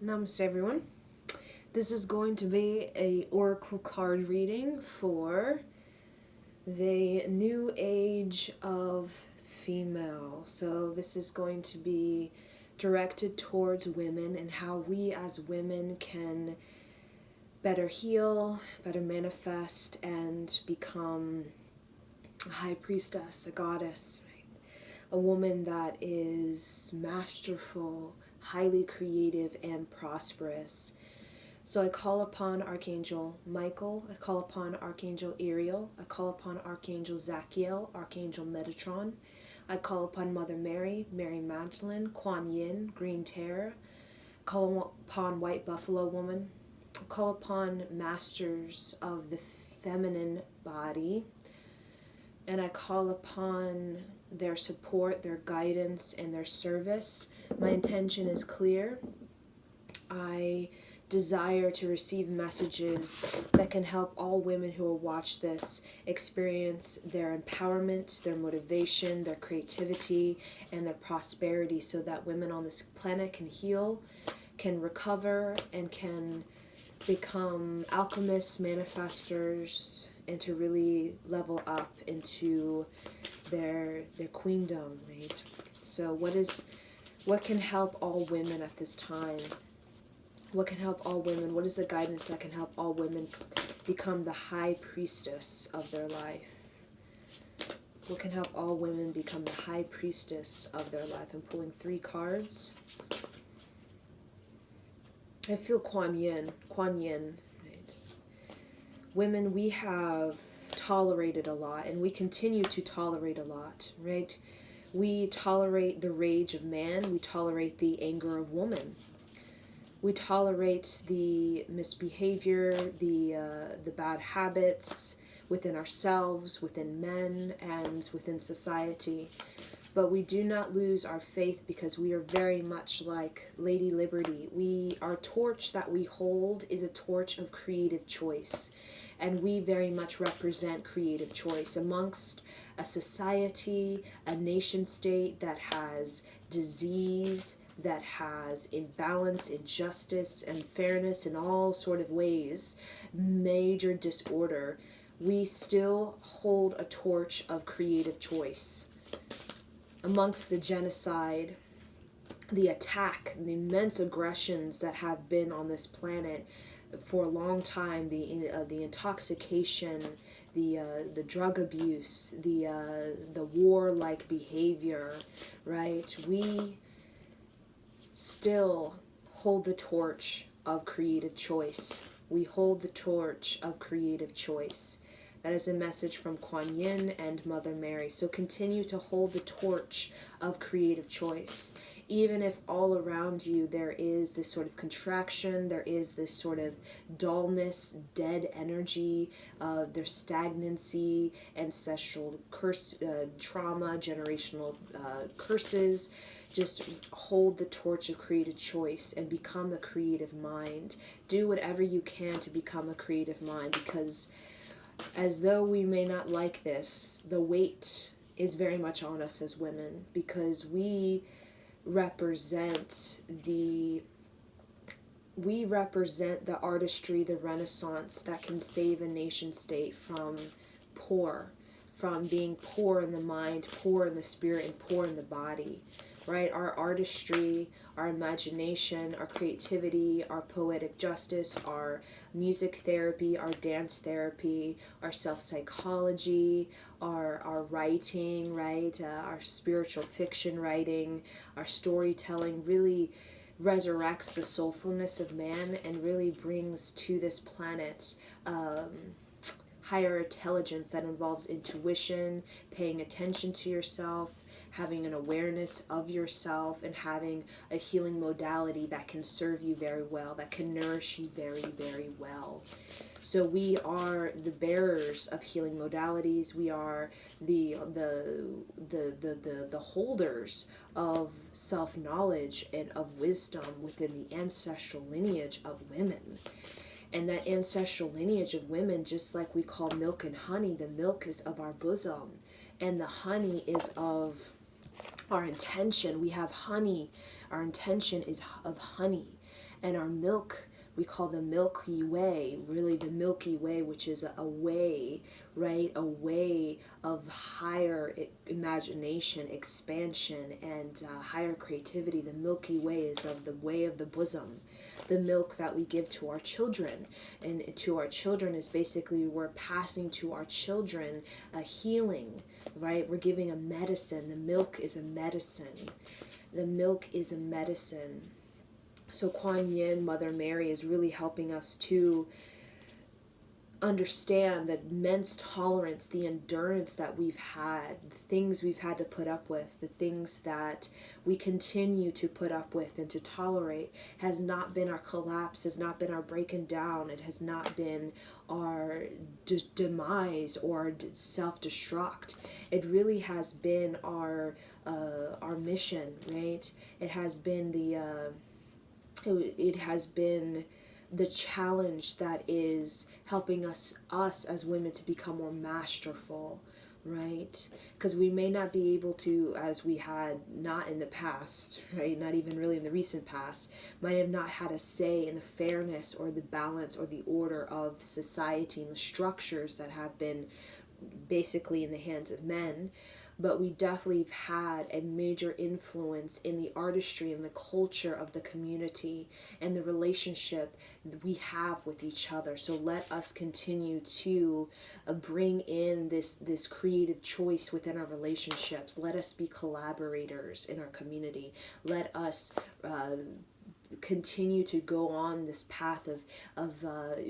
Namaste everyone. This is going to be a oracle card reading for the new age of female. So this is going to be directed towards women and how we as women can better heal, better manifest, and become a high priestess, a goddess, right? A woman that is masterful, highly creative, and prosperous. So I call upon Archangel Michael, I call upon Archangel Ariel, I call upon Archangel Zachiel, Archangel Metatron, I call upon Mother Mary, Mary Magdalene, Kuan Yin, Green Terror, I call upon White Buffalo Woman, I call upon masters of the feminine body, and I call upon their support, their guidance, and their service. My intention is clear. I desire to receive messages that can help all women who will watch this experience their empowerment, their motivation, their creativity, and their prosperity, so that women on this planet can heal, can recover, and can become alchemists, manifestors, and to really level up into their queendom, right? So what can help all women at this time? What can help all women? What is the guidance that can help all women become the high priestess of their life? What can help all women become the high priestess of their life? I'm pulling 3 cards. I feel Kuan Yin, right? Women, we have tolerated a lot, and we continue to tolerate a lot, right? We tolerate the rage of man, we tolerate the anger of woman. We tolerate the misbehavior, the bad habits within ourselves, within men, and within society. But we do not lose our faith, because we are very much like Lady Liberty. Our torch that we hold is a torch of creative choice. And we very much represent creative choice amongst a society, a nation state that has disease, that has imbalance, injustice, and fairness in all sort of ways, major disorder. We still hold a torch of creative choice. Amongst the genocide, the attack, the immense aggressions that have been on this planet for a long time, the intoxication, the drug abuse, the warlike behavior, right? We still hold the torch of creative choice. We hold the torch of creative choice. That is a message from Kuan Yin and Mother Mary. So continue to hold the torch of creative choice. Even if all around you there is this sort of contraction, there is this sort of dullness, dead energy, there's stagnancy, ancestral curse, trauma, generational curses. Just hold the torch of creative choice and become a creative mind. Do whatever you can to become a creative mind, because as though we may not like this, the weight is very much on us as women, because we represent the artistry, the Renaissance that can save a nation state from being poor in the mind, poor in the spirit, and poor in the body, right? Our artistry, our imagination, our creativity, our poetic justice, our music therapy, our dance therapy, our self-psychology, our writing, right? Our spiritual fiction writing, our storytelling really resurrects the soulfulness of man and really brings to this planet higher intelligence that involves intuition, paying attention to yourself, having an awareness of yourself, and having a healing modality that can serve you very well, that can nourish you very, very well. So we are the bearers of healing modalities. We are the holders of self-knowledge and of wisdom within the ancestral lineage of women. And that ancestral lineage of women, just like we call milk and honey, the milk is of our bosom, and the honey is of our intention. We have honey. Our intention is of honey. And our milk, we call the Milky Way, really the Milky Way, which is a way, right? A way of higher imagination, expansion, and higher creativity. The Milky Way is of the way of the bosom, the milk that we give to our children. And to our children is basically we're passing to our children a healing, right? We're giving a medicine. The milk is a medicine. The milk is a medicine. So Kuan Yin, Mother Mary, is really helping us to understand that immense tolerance, the endurance that we've had, the things we've had to put up with, the things that we continue to put up with and to tolerate has not been our collapse, has not been our breaking down, it has not been our demise or self-destruct. It really has been our mission, right? It has been it has been the challenge that is helping us as women to become more masterful, right? Because we may not be able to, as we had not in the past, right? Not even really in the recent past, might have not had a say in the fairness or the balance or the order of the society and the structures that have been basically in the hands of men. But we definitely have had a major influence in the artistry and the culture of the community and the relationship we have with each other. So let us continue to bring in this creative choice within our relationships. Let us be collaborators in our community. Let us continue to go on this path of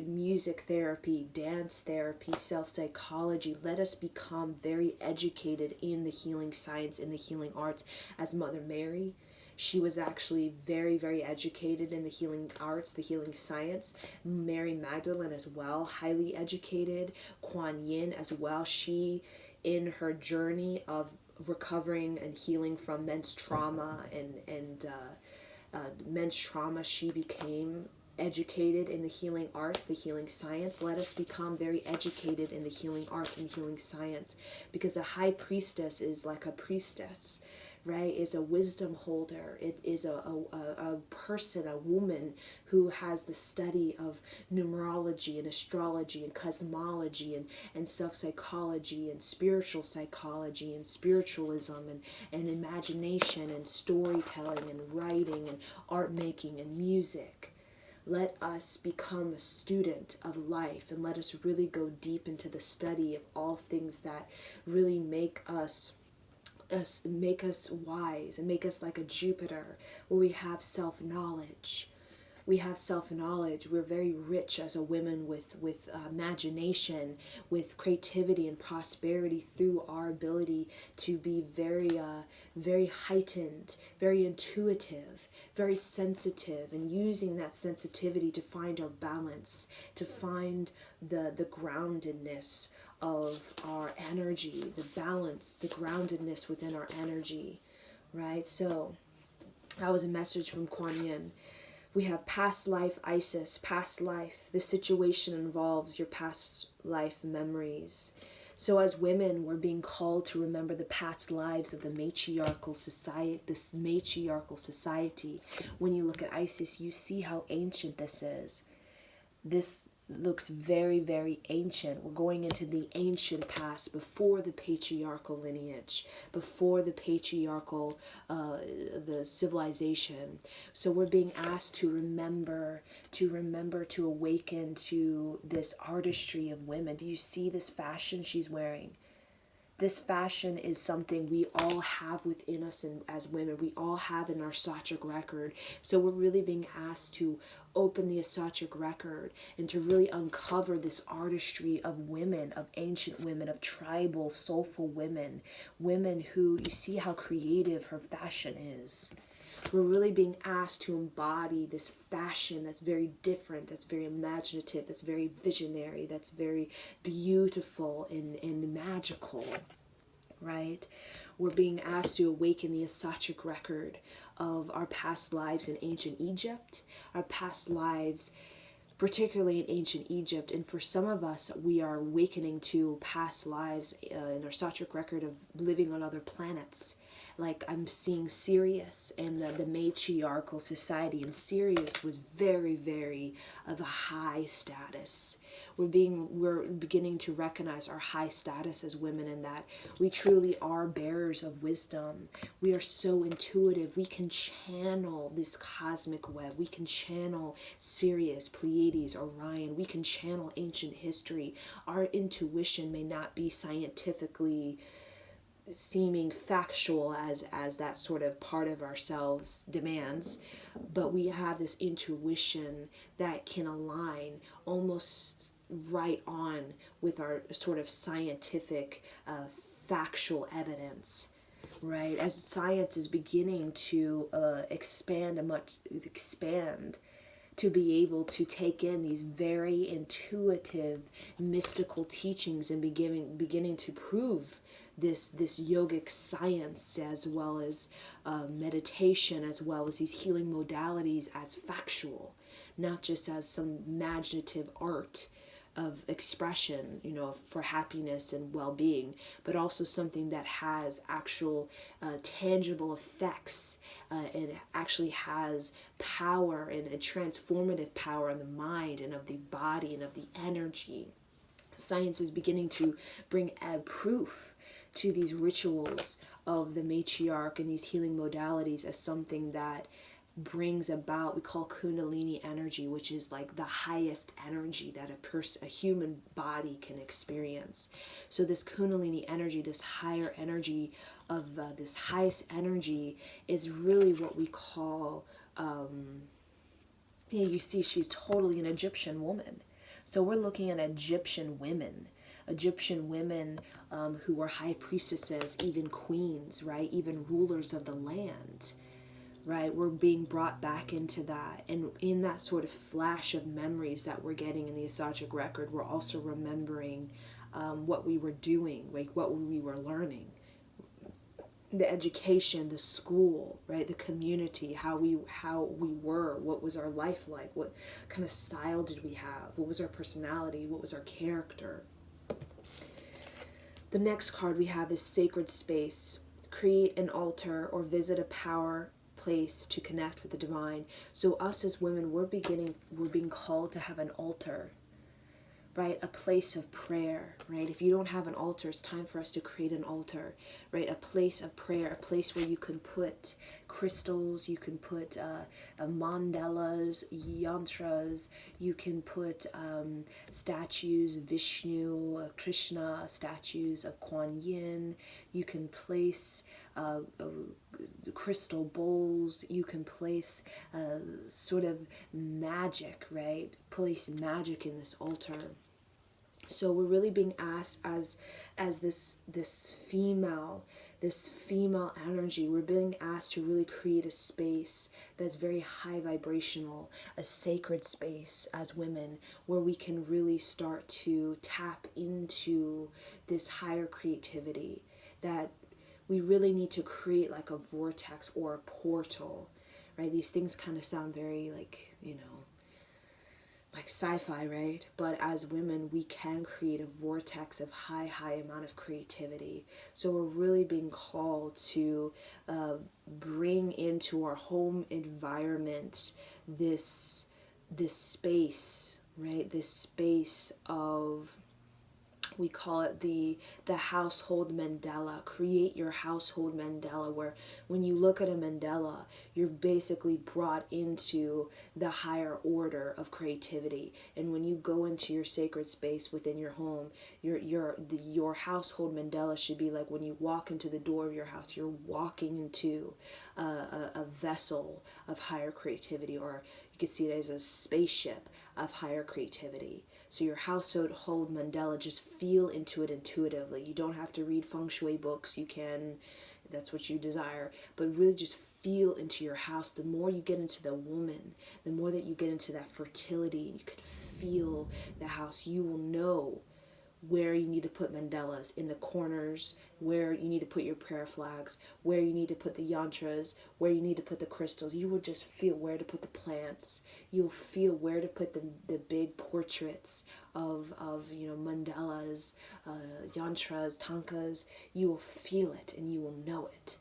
music therapy, dance therapy, self-psychology. Let us become very educated in the healing science, in the healing arts. As Mother Mary, she was actually very, very educated in the healing arts, the healing science. Mary Magdalene as well, highly educated. Kuan Yin as well. She, in her journey of recovering and healing from men's trauma and men's trauma, she became educated in the healing arts, the healing science. Let us become very educated in the healing arts and healing science, because a high priestess is like a priestess, right? Is a wisdom holder. It is a person, a woman who has the study of numerology and astrology and cosmology and self-psychology and spiritual psychology and spiritualism and imagination and storytelling and writing and art making and music. Let us become a student of life, and let us really go deep into the study of all things that really make us wise and make us like a Jupiter, where we have self-knowledge. We have self-knowledge. We're very rich as a woman with imagination, with creativity and prosperity through our ability to be very heightened, very intuitive, very sensitive, and using that sensitivity to find our balance, to find the groundedness of our energy, the balance, the groundedness within our energy, right? So that was a message from Kuan Yin. We have past life Isis, past life. This situation involves your past life memories. So as women, we're being called to remember the past lives of the matriarchal society, this matriarchal society. When you look at Isis, you see how ancient this is. This looks very, very ancient. We're going into the ancient past, before the patriarchal lineage, before the patriarchal, the civilization. So we're being asked to remember, to awaken to this artistry of women. Do you see this fashion she's wearing? This fashion is something we all have within us, and as women, we all have in our Sachic record. So we're really being asked to open the Sachic record and to really uncover this artistry of women, of ancient women, of tribal, soulful women, women who, you see how creative her fashion is. We're really being asked to embody this fashion that's very different, that's very imaginative, that's very visionary, that's very beautiful and magical, right? We're being asked to awaken the Sachic record of our past lives in ancient Egypt, our past lives particularly in ancient Egypt. And for some of us, we are awakening to past lives in our Sachic record of living on other planets, like I'm seeing Sirius and the matriarchal society, and Sirius was very, very of a high status. We're beginning to recognize our high status as women, and that we truly are bearers of wisdom. We are so intuitive. We can channel this cosmic web. We can channel Sirius, Pleiades, Orion. We can channel ancient history. Our intuition may not be scientifically seeming factual as that sort of part of ourselves demands, but we have this intuition that can align almost right on with our sort of scientific factual evidence, right? As science is beginning to expand to be able to take in these very intuitive mystical teachings and beginning to prove this yogic science, as well as meditation, as well as these healing modalities, as factual, not just as some imaginative art of expression, for happiness and well-being, but also something that has actual tangible effects, and actually has power, and a transformative power on the mind and of the body and of the energy. Science is beginning to bring proof to these rituals of the matriarch and these healing modalities as something that brings about, we call kundalini energy, which is like the highest energy that a human body can experience. So this kundalini energy, this higher energy of this highest energy, is really what we call, you see she's totally an Egyptian woman. So we're looking at Egyptian women who were high priestesses, even queens, right? Even rulers of the land, right? We're being brought back into that. And in that sort of flash of memories that we're getting in the Akashic record, we're also remembering what we were doing, like what we were learning. The education, the school, right? The community, how we were, what was our life like? What kind of style did we have? What was our personality? What was our character? The next card we have is Sacred Space. Create an altar or visit a power place to connect with the divine. So us as women, we're being called to have an altar, right? A place of prayer, right? If you don't have an altar, it's time for us to create an altar, right? A place of prayer, a place where you can put crystals, you can put mandalas, yantras, you can put statues, Vishnu, Krishna, statues of Kuan Yin, you can place crystal bowls, you can place sort of magic, right? Place magic in this altar. So we're really being asked as this female energy, we're being asked to really create a space that's very high vibrational, a sacred space as women, where we can really start to tap into this higher creativity, that we really need to create like a vortex or a portal, right? These things kind of sound very like, like sci-fi, right? But as women, we can create a vortex of high amount of creativity. So we're really being called to bring into our home environment this space, right? This space of, we call it the household mandala. Create your household mandala, where when you look at a mandala, you're basically brought into the higher order of creativity. And when you go into your sacred space within your home, your household mandala should be like, when you walk into the door of your house, you're walking into a vessel of higher creativity, or you could see it as a spaceship of higher creativity. So your household mandala, just feel into it intuitively. You don't have to read feng shui books. You can, that's what you desire, but really just feel into your house. The more you get into the woman, the more that you get into that fertility, and you can feel the house, you will know where you need to put mandalas in the corners, where you need to put your prayer flags, where you need to put the yantras, where you need to put the crystals. You will just feel where to put the plants. You'll feel where to put the big portraits of mandalas, yantras, tankas. You will feel it and you will know it,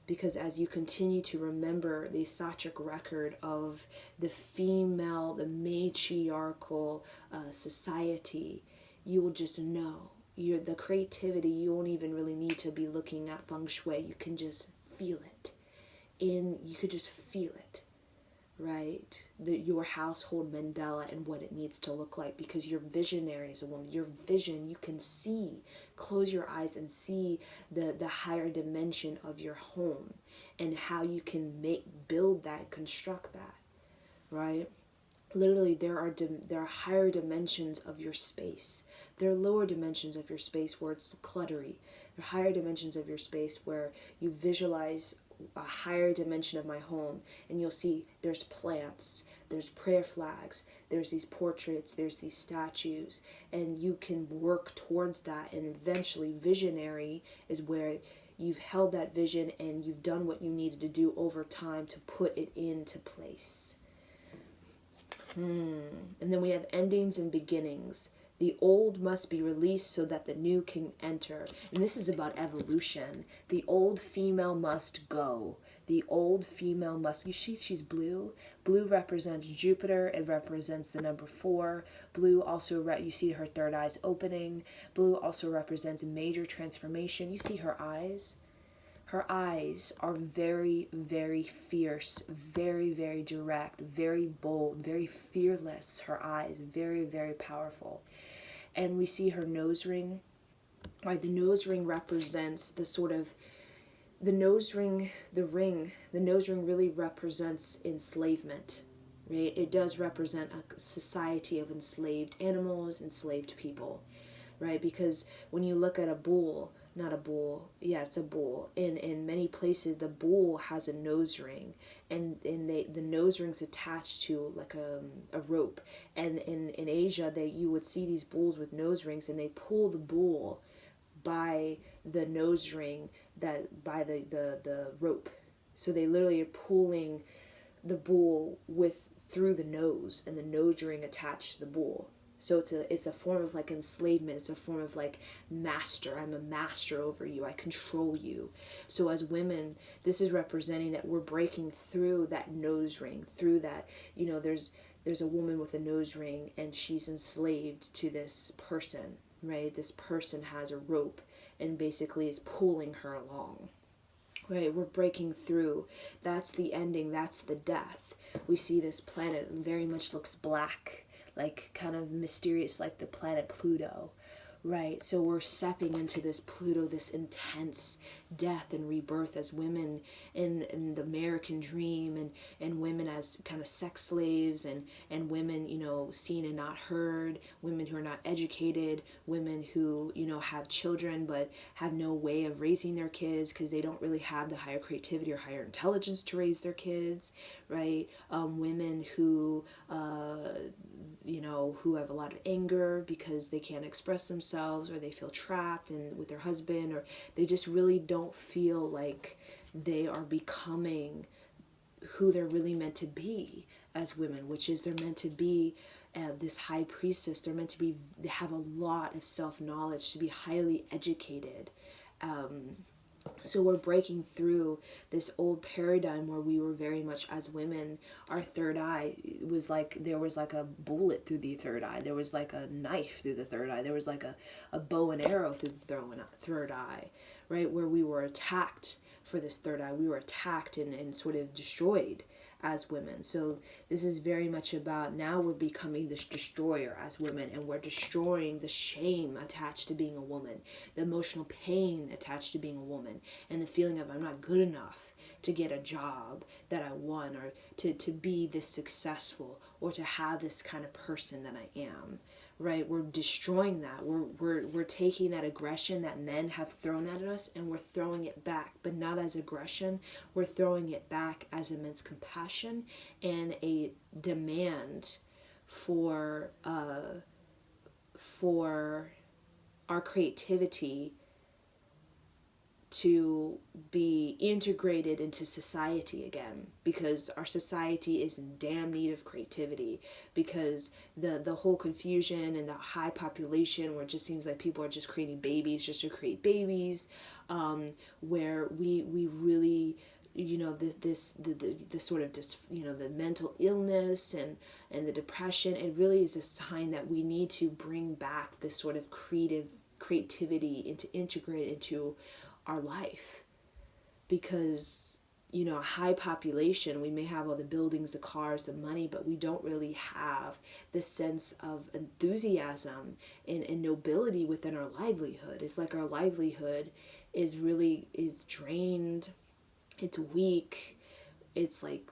because as you continue to remember the Sachic record of the female, the matriarchal society, you will just know. The creativity, you won't even really need to be looking at feng shui. You can just feel it. You could just feel it, right? Your household mandala and what it needs to look like, because you're visionary as a woman. Your vision, you can see, close your eyes and see the higher dimension of your home and how you can build that, construct that, right? Literally, there are higher dimensions of your space. There are lower dimensions of your space where it's cluttery. There are higher dimensions of your space where you visualize a higher dimension of my home, and you'll see there's plants, there's prayer flags, there's these portraits, there's these statues, and you can work towards that. And eventually, visionary is where you've held that vision and you've done what you needed to do over time to put it into place. And then we have endings and beginnings. The old must be released so that the new can enter. And this is about evolution. The old female must go. The old female must... You see, she's blue. Blue represents Jupiter. It represents the number 4. Blue also... You see her third eye's opening. Blue also represents major transformation. You see her eyes. Her eyes are very, very fierce, very, very direct, very bold, very fearless. Her eyes, very, very powerful. And we see her nose ring. Right, the nose ring represents the sort of, the nose ring really represents enslavement. Right? It does represent a society of enslaved animals, enslaved people. Right? Because when you look at a bull, not a bull, yeah, it's a bull. In many places, the bull has a nose ring, and the nose ring's attached to like a rope. And in Asia, you would see these bulls with nose rings, and they pull the bull by the nose ring, by the rope. So they literally are pulling the bull through the nose, and the nose ring attached to the bull. So it's a form of like enslavement. It's a form of like master. I'm a master over you. I control you. So as women, this is representing that we're breaking through that nose ring, through that, there's a woman with a nose ring and she's enslaved to this person, right? This person has a rope and basically is pulling her along, right? We're breaking through. That's the ending. That's the death. We see this planet very much looks black, like kind of mysterious, like the planet Pluto, right? So we're stepping into this Pluto, this intense death and rebirth as women in the American dream, and women as kind of sex slaves, and women, seen and not heard, women who are not educated, women who, have children but have no way of raising their kids because they don't really have the higher creativity or higher intelligence to raise their kids, right? Women who who have a lot of anger because they can't express themselves, or they feel trapped with their husband, or they just really don't feel like they are becoming who they're really meant to be as women, which is they're meant to be this high priestess. They're meant to have a lot of self-knowledge, to be highly educated. So we're breaking through this old paradigm where we were very much, as women, our third eye was like, there was like a bullet through the third eye. There was like a knife through the third eye. There was like a bow and arrow through the third eye, right? Where we were attacked for this third eye. We were attacked and sort of destroyed as women. So this is very much about, now we're becoming this destroyer as women, and we're destroying the shame attached to being a woman, the emotional pain attached to being a woman, and the feeling of I'm not good enough to get a job that I want, or to be this successful, or to have this kind of person that I am, right? We're destroying that. We're taking that aggression that men have thrown at us, and we're throwing it back, but not as aggression. We're throwing it back as immense compassion and a demand for our creativity to be integrated into society again, because our society is in damn need of creativity, because the whole confusion and the high population where it just seems like people are just creating babies just to create babies, where we really, you know, the sort of you know, the mental illness and the depression, it really is a sign that we need to bring back this sort of creativity into integrate into our life. Because, you know, a high population, we may have all the buildings, the cars, the money, but we don't really have this sense of enthusiasm and nobility within our livelihood. It's like our livelihood is drained, it's weak, it's like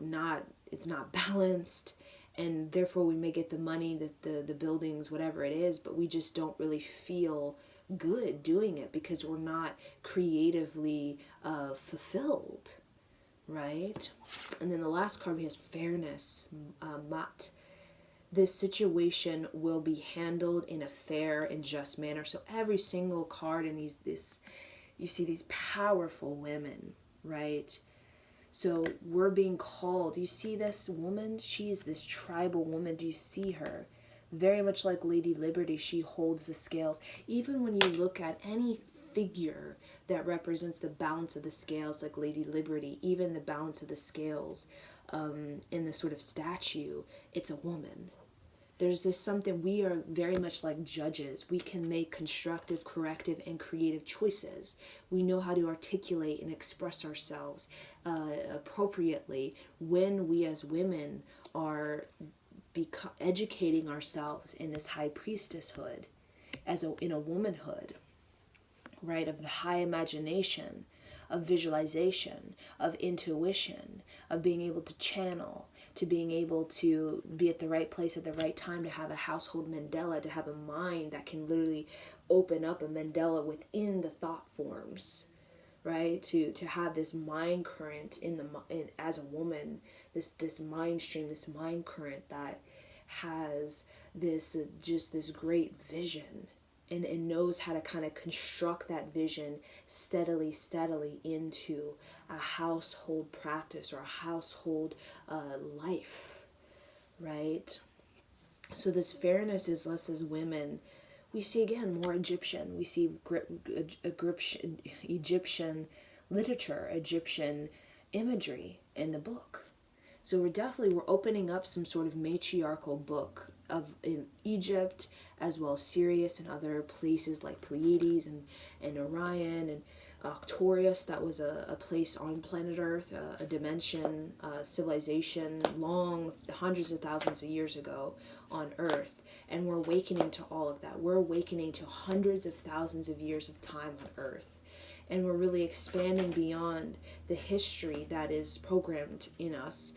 it's not balanced, and therefore we may get the money, the buildings, whatever it is, but we just don't really feel good doing it because we're not creatively fulfilled, right? And then the last card we have fairness, mat. This situation will be handled in a fair and just manner. So every single card in you see these powerful women, right? So we're being called. You see this woman? She is this tribal woman. Do you see her? Very much like Lady Liberty, she holds the scales. Even when you look at any figure that represents the balance of the scales, like Lady Liberty, even the balance of the scales in the sort of statue, it's a woman. There's this something, we are very much like judges. We can make constructive, corrective, and creative choices. We know how to articulate and express ourselves appropriately when we as women are educating ourselves in this high priestesshood, in a womanhood, right, of the high imagination, of visualization, of intuition, of being able to channel, to being able to be at the right place at the right time, to have a household mandala, to have a mind that can literally open up a mandala within the thought forms, right? To have this mind current as a woman, this mind stream, this mind current that has this just this great vision, and knows how to kind of construct that vision steadily into a household practice or a household life, right? So this fairness is less as women. We see again more Egyptian. We see Egyptian literature, Egyptian imagery in the book. So we're opening up some sort of matriarchal book in Egypt, as well as Sirius and other places like Pleiades and Orion and Arcturus. That was a place on planet Earth, a dimension, civilization long hundreds of thousands of years ago on Earth. And we're awakening to all of that. We're awakening to hundreds of thousands of years of time on Earth. And we're really expanding beyond the history that is programmed in us.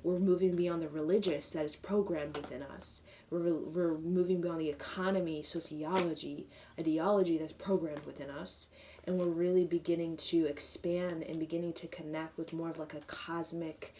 We're moving beyond the religious that is programmed within us. We're moving beyond the economy, sociology, ideology that's programmed within us. And we're really beginning to expand and beginning to connect with more of like a cosmic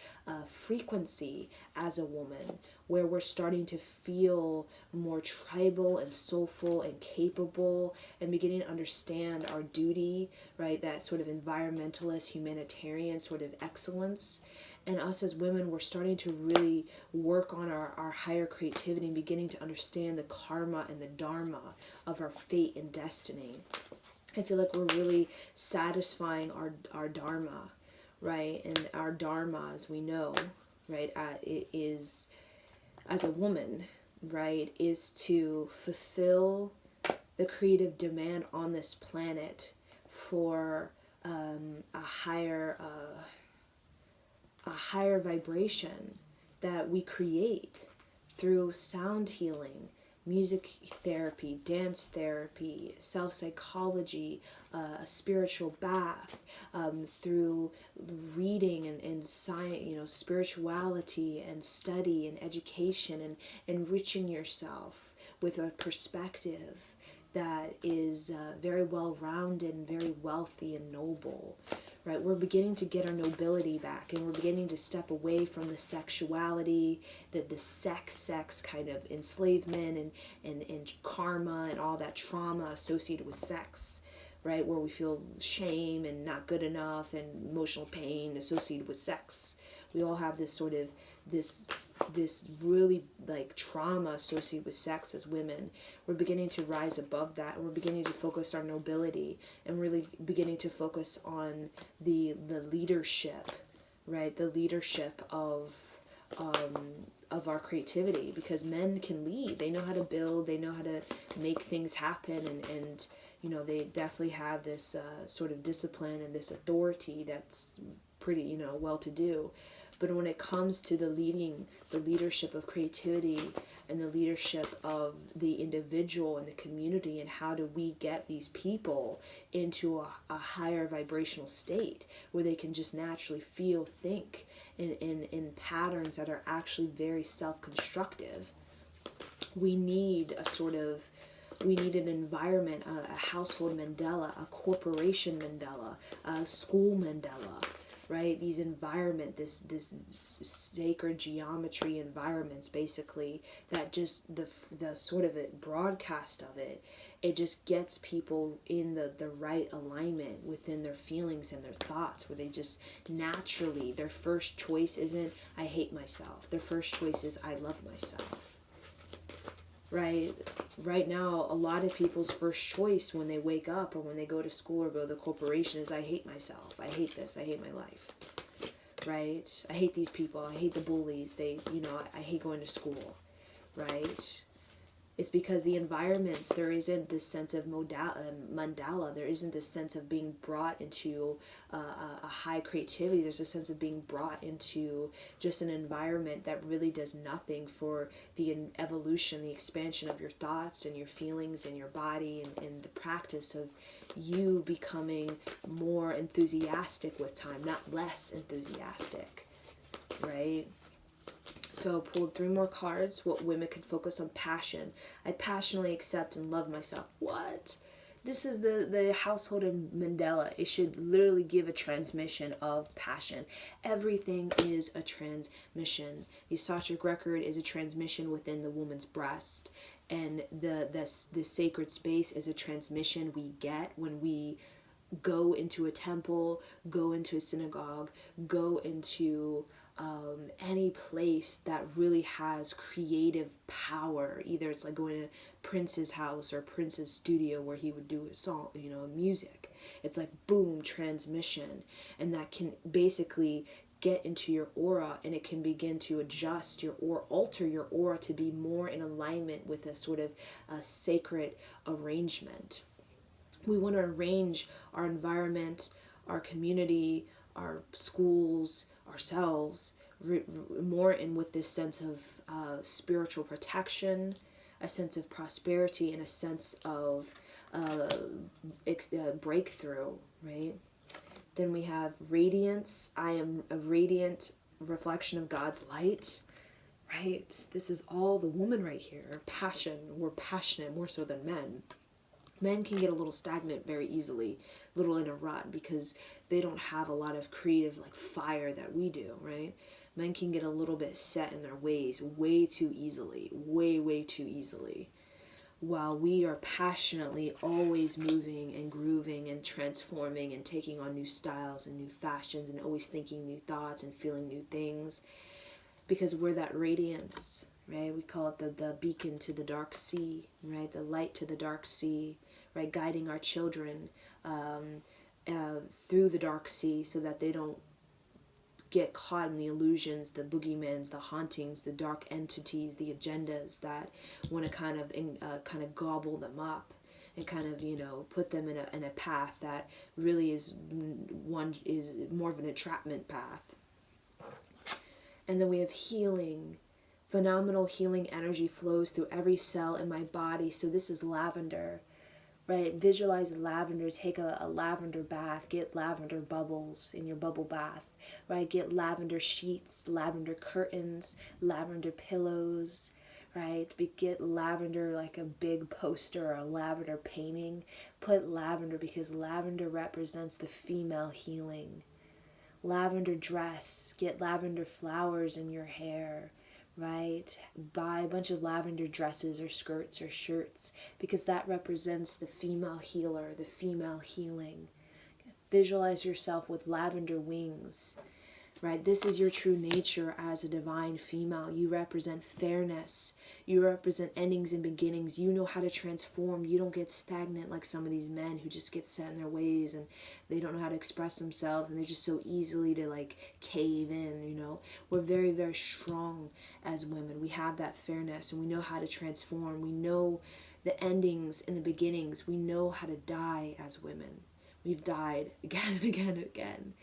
frequency as a woman, where we're starting to feel more tribal and soulful and capable, and beginning to understand our duty, right? That sort of environmentalist, humanitarian sort of excellence. And us as women, we're starting to really work on our higher creativity and beginning to understand the karma and the dharma of our fate and destiny. I feel like we're really satisfying our dharma, right? And our dharma, as we know, right, it is, as a woman, right, is to fulfill the creative demand on this planet for a higher vibration that we create through sound healing, music therapy, dance therapy, self-psychology, a spiritual bath, through reading and science, spirituality and study and education, and enriching yourself with a perspective that is very well-rounded and very wealthy and noble. Right, we're beginning to get our nobility back, and we're beginning to step away from the sexuality, the sex kind of enslavement and karma and all that trauma associated with sex, right? Where we feel shame and not good enough and emotional pain associated with sex. We all have this sort of this really like trauma associated with sex as women. We're beginning to rise above that, and we're beginning to focus our nobility, and really beginning to focus on the leadership, right? The leadership of our creativity, because men can lead. They know how to build, they know how to make things happen, and you know, they definitely have this sort of discipline and this authority that's pretty, you know, well to do. But when it comes to the leadership of creativity and the leadership of the individual and the community, and how do we get these people into a higher vibrational state where they can just naturally feel, think in patterns that are actually very self-constructive, we need an environment, a household Mandela, a corporation Mandela, a school Mandela, right? These environment, this sacred geometry environments, basically, that just the sort of it broadcast of it just gets people in the right alignment within their feelings and their thoughts, where they just naturally, their first choice isn't I hate myself. Their first choice is I love myself. Right now, a lot of people's first choice when they wake up or when they go to school or go to the corporation is I hate myself. I hate this. I hate my life. Right? I hate these people. I hate the bullies. I hate going to school. Right? It's because the environments, there isn't this sense of mandala. There isn't this sense of being brought into a high creativity. There's a sense of being brought into just an environment that really does nothing for the evolution, the expansion of your thoughts and your feelings and your body, and the practice of you becoming more enthusiastic with time, not less enthusiastic, right? So I pulled 3 more cards. What women could focus on: passion. I passionately accept and love myself. What? This is the household in Mandela. It should literally give a transmission of passion. Everything is a transmission. The Akashic record is a transmission within the woman's breast. And the sacred space is a transmission we get when we go into a temple, go into a synagogue, go into any place that really has creative power. Either it's like going to Prince's house or Prince's studio where he would do a song, music. It's like boom, transmission, and that can basically get into your aura, and it can begin to adjust your or alter your aura to be more in alignment with a sort of a sacred arrangement. We want to arrange our environment, our community, our schools, ourselves, more in with this sense of spiritual protection, a sense of prosperity, and a sense of breakthrough, right? Then we have radiance. I am a radiant reflection of God's light, right? This is all the woman right here. Passion. We're passionate more so than men. Men can get a little stagnant very easily, a little in a rut, because they don't have a lot of creative fire that we do, right? Men can get a little bit set in their ways way too easily, way too easily. While we are passionately always moving and grooving and transforming and taking on new styles and new fashions and always thinking new thoughts and feeling new things, because we're that radiance, right? We call it the beacon to the dark sea, right? The light to the dark sea, right? Guiding our children through the dark sea so that they don't get caught in the illusions, the boogeymans, the hauntings, the dark entities, the agendas that want to kind of gobble them up and kind of put them in a path that really is more of an entrapment path. And then we have healing. Phenomenal healing energy flows through every cell in my body. So this is lavender, right? Visualize lavender. Take a lavender bath. Get lavender bubbles in your bubble bath, right? Get lavender sheets, lavender curtains, lavender pillows, right? Get lavender like a big poster or a lavender painting. Put lavender, because lavender represents the female healing. Lavender dress. Get lavender flowers in your hair. right? Buy a bunch of lavender dresses or skirts or shirts, because that represents the female healer, the female healing. Visualize yourself with lavender wings, right? This is your true nature as a divine female. You represent fairness. You represent endings and beginnings. You know how to transform. You don't get stagnant like some of these men who just get set in their ways and they don't know how to express themselves and they're just so easily to like cave in, you know. We're very, very strong as women. We have that fairness and we know how to transform. We know the endings and the beginnings. We know how to die as women. We've died again and again and again.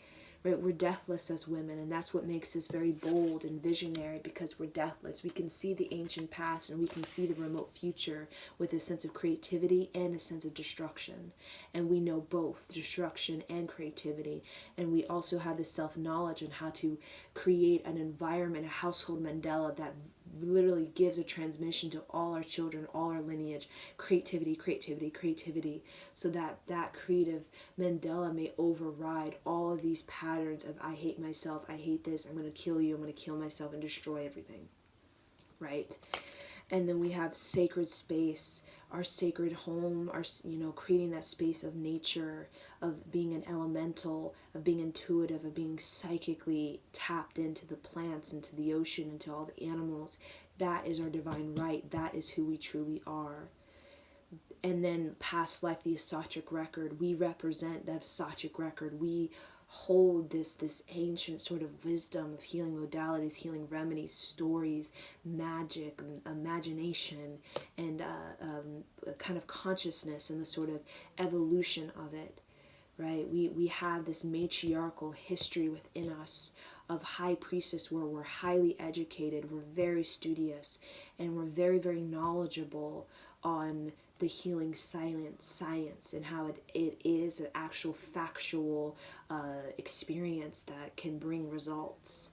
Right? We're deathless as women, and that's what makes us very bold and visionary, because we're deathless. We can see the ancient past and we can see the remote future with a sense of creativity and a sense of destruction. And we know both destruction and creativity. And we also have the self-knowledge on how to create an environment, a household Mandela that literally gives a transmission to all our children, all our lineage, creativity, creativity, creativity, so that that creative Mandela may override all of these patterns of I hate myself, I hate this, I'm going to kill you, I'm going to kill myself and destroy everything, right? And then we have sacred space, our sacred home, our, you know, creating that space of nature, of being an elemental, of being intuitive, of being psychically tapped into the plants, into the ocean, into all the animals. That is our divine right. That is who we truly are. And then past life, the Assachic record. We represent the Assachic record. We hold this ancient sort of wisdom of healing modalities, healing remedies, stories, magic, imagination, and a kind of consciousness and the sort of evolution of it, right? We have this matriarchal history within us of high priestess, where we're highly educated, we're very studious, and we're very, very knowledgeable on the healing science and how it is an actual factual experience that can bring results.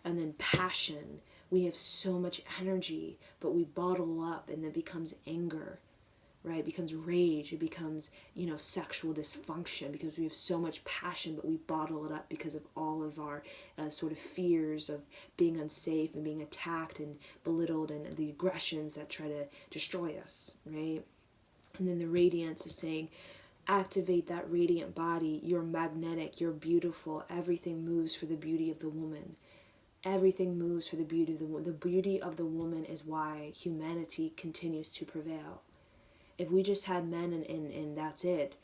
And then passion. We have so much energy, but we bottle up and then becomes anger, right? It becomes rage. It becomes, you know, sexual dysfunction, because we have so much passion, but we bottle it up because of all of our sort of fears of being unsafe and being attacked and belittled, and the aggressions that try to destroy us, right? And then the radiance is saying, activate that radiant body. You're magnetic. You're beautiful. Everything moves for the beauty of the woman. Everything moves for the beauty of the woman. The beauty of the woman is why humanity continues to prevail. If we just had men and that's it,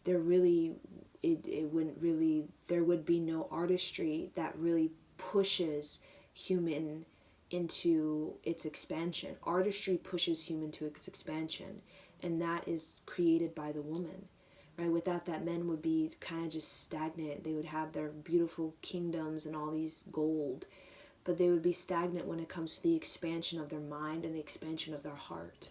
there really, it wouldn't really, there would be no artistry that really pushes human into its expansion. Artistry pushes human to its expansion, and that is created by the woman, right? Without that, men would be kind of just stagnant. They would have their beautiful kingdoms and all these gold, but they would be stagnant when it comes to the expansion of their mind and the expansion of their heart.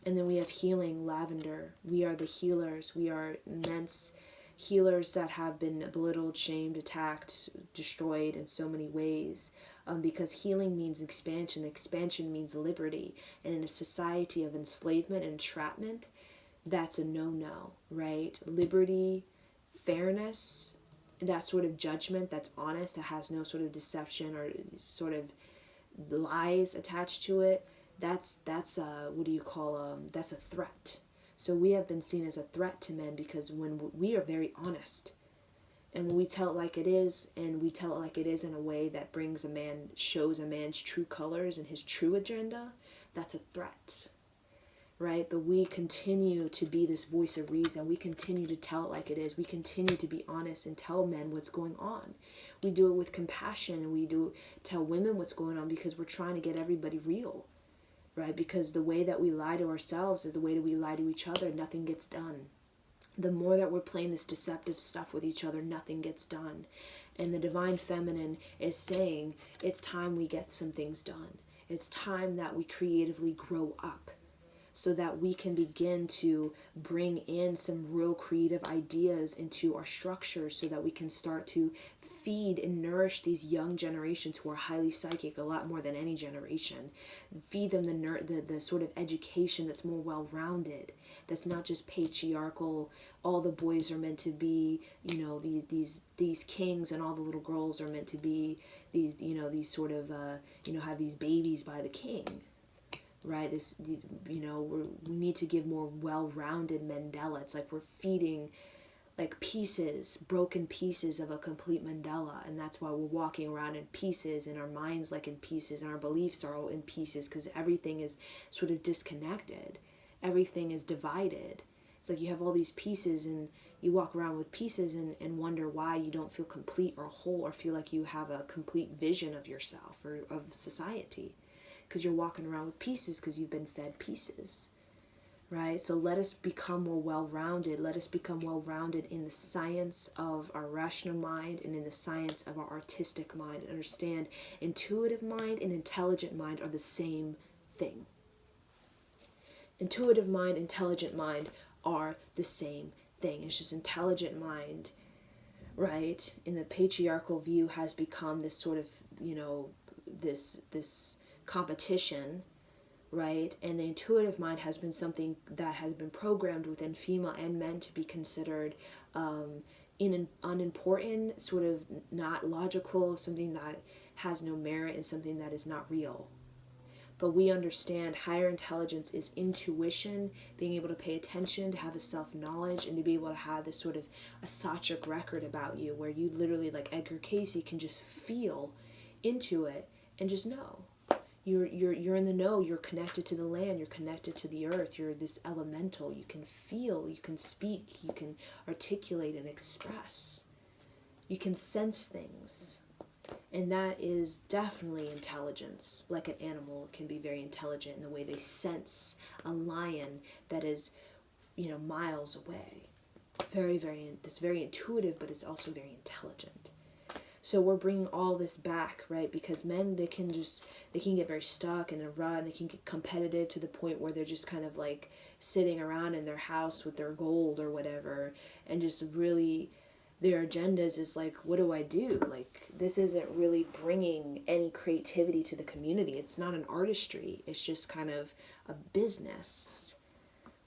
And then we have healing, lavender. We are the healers. We are immense healers that have been belittled, shamed, attacked, destroyed in so many ways. Because healing means expansion. Expansion means liberty. And in a society of enslavement and entrapment, that's a no-no, right? Liberty, fairness, that sort of judgment that's honest, that has no sort of deception or sort of lies attached to it, that's what do you call, that's a threat. So we have been seen as a threat to men, because when we are very honest, and when we tell it like it is, and we tell it like it is in a way that brings a man, shows a man's true colors and his true agenda, that's a threat, right? But we continue to be this voice of reason. We continue to tell it like it is. We continue to be honest and tell men what's going on. We do it with compassion, and we do tell women what's going on, because we're trying to get everybody real, right? Because the way that we lie to ourselves is the way that we lie to each other. Nothing gets done. The more that we're playing this deceptive stuff with each other, nothing gets done. And the divine feminine is saying, it's time we get some things done. It's time that we creatively grow up, so that we can begin to bring in some real creative ideas into our structure, so that we can start to feed and nourish these young generations who are highly psychic a lot more than any generation. Feed them the sort of education that's more well-rounded, that's not just patriarchal. All the boys are meant to be, these kings, and all the little girls are meant to be these sort of have these babies by the king, right? We need to give more well-rounded Mandela. It's like we're feeding like broken pieces of a complete Mandela, and that's why we're walking around in pieces, and our minds like in pieces, and our beliefs are all in pieces, because everything is sort of disconnected. Everything is divided. It's like you have all these pieces, and you walk around with pieces and wonder why you don't feel complete or whole, or feel like you have a complete vision of yourself or of society, because you're walking around with pieces because you've been fed pieces. Right? So let us become more well-rounded. Let us become well-rounded in the science of our rational mind and in the science of our artistic mind. And understand intuitive mind and intelligent mind are the same thing. Intuitive mind, intelligent mind are the same thing. It's just intelligent mind, right, in the patriarchal view has become this sort of, this competition, right? And the intuitive mind has been something that has been programmed within female and men to be considered unimportant, sort of not logical, something that has no merit, and something that is not real. But we understand higher intelligence is intuition, being able to pay attention, to have a self-knowledge, and to be able to have this sort of a Akashic record about you, where you literally, like Edgar Cayce, can just feel into it and just know. You're in the know. You're connected to the land. You're connected to the earth. You're this elemental. You can feel. You can speak. You can articulate and express. You can sense things. And that is definitely intelligence. Like an animal can be very intelligent in the way they sense a lion that is, miles away. It's very intuitive, but it's also very intelligent. So we're bringing all this back, right? Because men, they can get very stuck in a rut, and they can get competitive to the point where they're just kind of like sitting around in their house with their gold or whatever, and just really their agendas is like, what do I do? Like, this isn't really bringing any creativity to the community. It's not an artistry. It's just kind of a business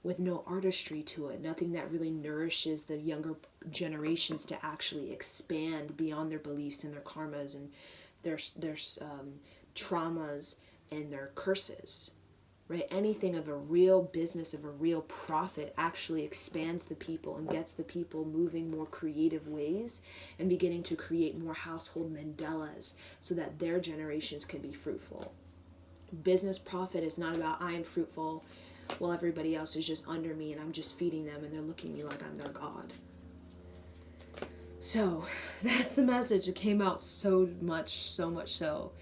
with no artistry to it, nothing that really nourishes the younger generations to actually expand beyond their beliefs and their karmas and their traumas and their curses, right? Anything of a real business, of a real profit, actually expands the people and gets the people moving more creative ways and beginning to create more household Mandelas so that their generations can be fruitful. Business profit is not about I am fruitful while everybody else is just under me and I'm just feeding them and they're looking at me like I'm their God. So that's the message. It came out so much so.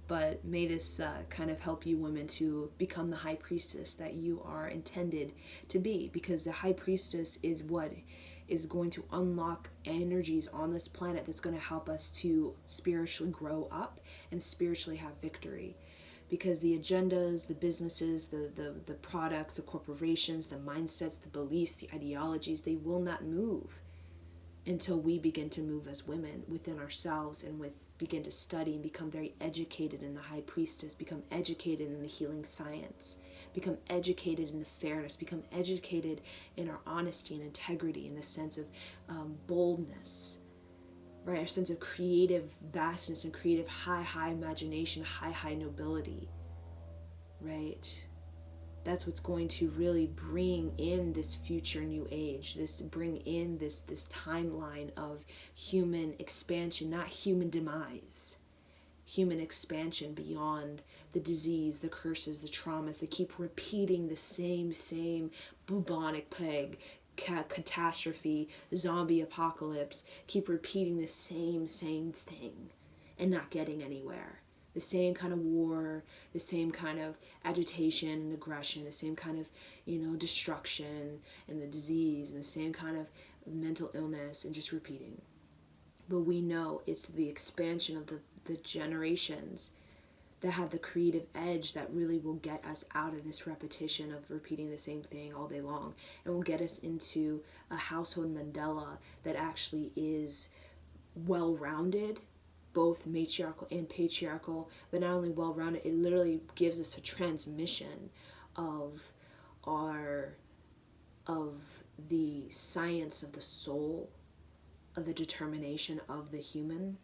But may this kind of help you women to become the high priestess that you are intended to be, because the high priestess is what is going to unlock energies on this planet that's going to help us to spiritually grow up and spiritually have victory. Because the agendas, the businesses, the products, the corporations, the mindsets, the beliefs, the ideologies, they will not move until we begin to move as women within ourselves and begin to study and become very educated in the high priestess, become educated in the healing science, become educated in the fairness, become educated in our honesty and integrity, in the sense of boldness, right? Our sense of creative vastness and creative high imagination, high nobility, right? That's what's going to really bring in this future new age, bring in this timeline of human expansion, not human demise, human expansion beyond the disease, the curses, the traumas. They keep repeating the same bubonic plague, catastrophe, zombie apocalypse, keep repeating the same thing and not getting anywhere. The same kind of war, the same kind of agitation and aggression, the same kind of, destruction and the disease, and the same kind of mental illness, and just repeating. But we know it's the expansion of the generations that have the creative edge that really will get us out of this repetition of repeating the same thing all day long, and will get us into a household Mandela that actually is well-rounded, both matriarchal and patriarchal, but not only well-rounded, it literally gives us a transmission of the science of the soul, of the determination of the human,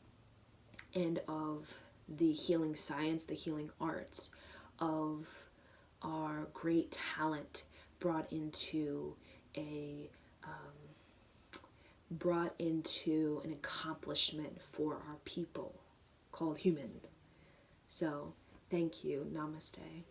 and of the healing science, the healing arts, of our great talent brought into an accomplishment for our people called human. So, thank you. Namaste.